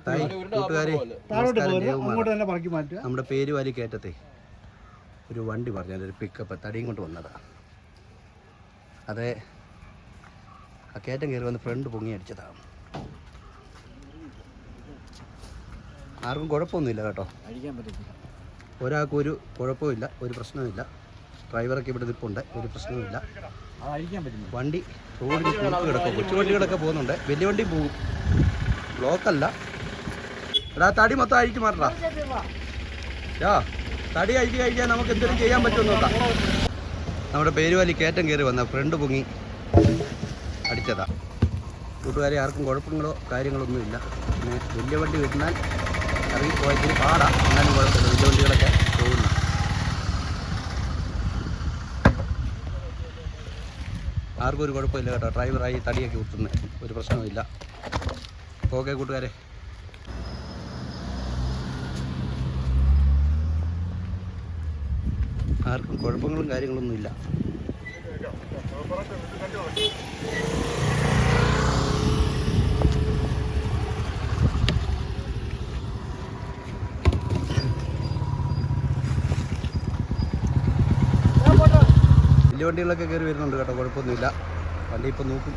കൂട്ടുകാരെ നമ്മുടെ പേരുവാലി കയറ്റത്തെ ഒരു വണ്ടി പറഞ്ഞൊരു പിക്കപ്പ് തടിയും കൊണ്ട് വന്നതാ. അതെ, ആ കയറ്റം കയറി വന്ന് ഫ്രണ്ട് പൊങ്ങി അടിച്ചതാണ്. ആർക്കും കുഴപ്പമൊന്നുമില്ല കേട്ടോ, ഒരാൾക്കും ഒരു കുഴപ്പമില്ല, ഒരു പ്രശ്നമില്ല. ഡ്രൈവറൊക്കെ ഇവിടെ നിൽപ്പുണ്ട്, ഒരു പ്രശ്നവുമില്ല. വണ്ടി റോഡിൽ കിടക്കും, കൊച്ചു വണ്ടികളൊക്കെ പോകുന്നുണ്ട്, വലിയ വണ്ടി പോകും, ബ്ലോക്കല്ല. എടാ തടി മൊത്തം അഴിച്ചു മാറടാ. തടി അഴിച്ച് കഴിക്കാൻ നമുക്ക് എന്തെങ്കിലും ചെയ്യാൻ പറ്റുമെന്ന് നോക്കാം. നമ്മുടെ പേരുവാലി കയറ്റം കയറി വന്ന ഫ്രണ്ട് പൊങ്ങി അടിച്ചതാ. കൂട്ടുകാരെ ആർക്കും കുഴപ്പങ്ങളോ കാര്യങ്ങളൊന്നുമില്ല. പിന്നെ വലിയ വണ്ടി വരുന്നാൽ ഇറങ്ങി പോയതിന് പാടാ, എന്നാലും കുഴപ്പമില്ല, വലിയ വണ്ടികളൊക്കെ പോകുന്നു. ആർക്കും ഒരു കുഴപ്പമില്ല കേട്ടോ, ഡ്രൈവറായി തടിയൊക്കെ കുത്തുന്നത്, ഒരു പ്രശ്നവുമില്ല. ഓക്കെ കൂട്ടുകാരെ. ആർക്കും കുഴപ്പങ്ങളും കാര്യങ്ങളൊന്നുമില്ല. വലിയ വണ്ടികളൊക്കെ കയറി വരുന്നുണ്ട് കേട്ടോ, കുഴപ്പമൊന്നുമില്ല. വണ്ടി ഇപ്പം നോക്കും.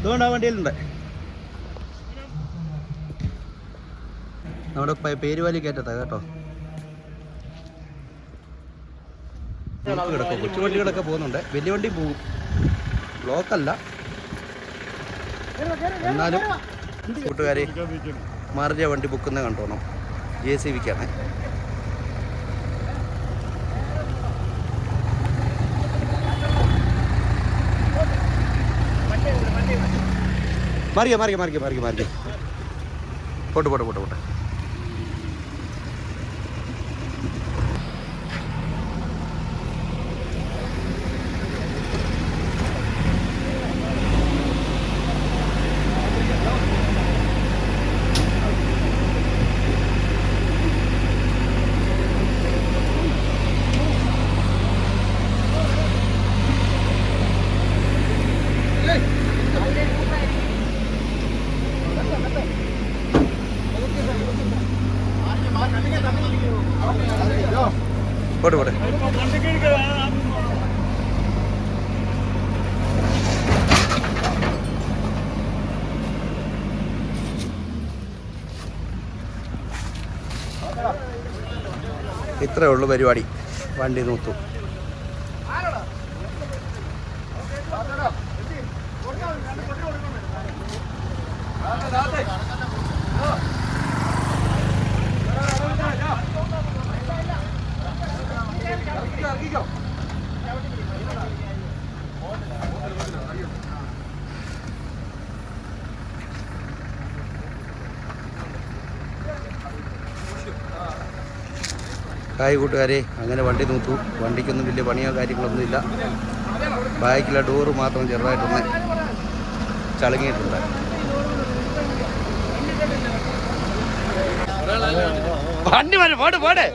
ഇതുകൊണ്ട് ആ വണ്ടിയിലുണ്ട്. നമ്മുടെ പേരുവാലി കയറ്റത്താ കേട്ടോ. കിടക്കും, കൊച്ചു വണ്ടികളൊക്കെ പോകുന്നുണ്ട്, വലിയ വണ്ടി പോകും, ബ്ലോക്കല്ല. എന്നാലും കൂട്ടുകാരെ മാറിയ വണ്ടി ബുക്കുന്ന കണ്ടോണം, JCBക്കാണ്. മാറിയ പോട്ടെ. പോട്ടെ. ഇത്രേ ഉള്ളൂ പരിപാടി. വണ്ടി നൂത്തു. ഹായ് കൂട്ടുകാരെ, അങ്ങനെ വണ്ടി നൂത്തു. വണ്ടിക്കൊന്നും വലിയ പണിയോ കാര്യങ്ങളൊന്നുമില്ല. ബാക്കിലെ ഡോറ് മാത്രം ചെറുതായിട്ടൊന്ന് ചളുങ്ങിയിട്ടുണ്ട്. വണ്ടി പോടെ.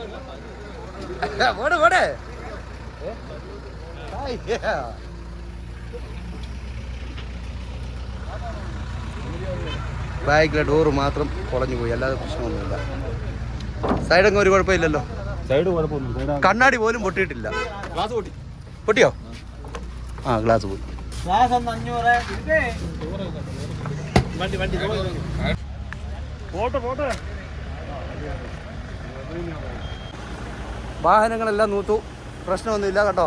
ബാക്കിലെ ഡോറ് മാത്രം കുളഞ്ഞു പോയി, അല്ലാതെ പ്രശ്നമൊന്നുമില്ല. സൈഡൊന്നും ഒരു കുഴപ്പമില്ലല്ലോ. കണ്ണാടി പോലും പൊട്ടിയിട്ടില്ല. പൊട്ടിയോ? ആ, ഗ്ലാസ് പോയി. വാഹനങ്ങളെല്ലാം നൂത്തു, പ്രശ്നമൊന്നുമില്ല കേട്ടോ.